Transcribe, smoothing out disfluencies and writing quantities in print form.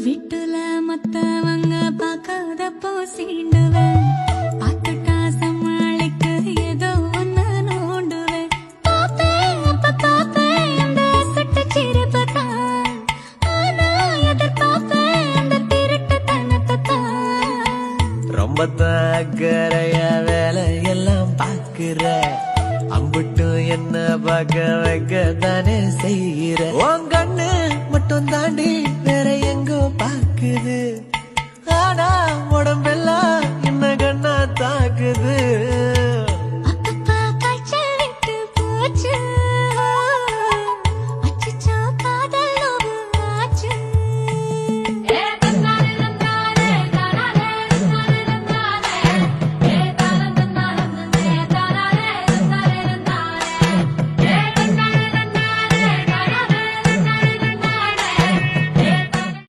வீட்டுல மத்தவங்க பார்க்காதப்போ சீண்டுவேன், பார்த்துட்டா சமாளிக்க ஏதோ ஒன்னு நோண்டுவேன். பாப்பேன் அப்ப பாப்பேன் அந்த சுட்ட சிரிப்பத்தான், ஆனா எதிர்பார்ப்பேன் அந்த திருட்டுத்தனத்தான். ரொம்ப அக்கறைய வேலையெல்லாம் பாக்குற, அம்புட்டும் என்ன பார்க்க வைக்க தானே செய்யற. உன் கண்ணு மட்டும் தாண்டி வேற எங்கோ பாக்குது, ஆனா உடம்பு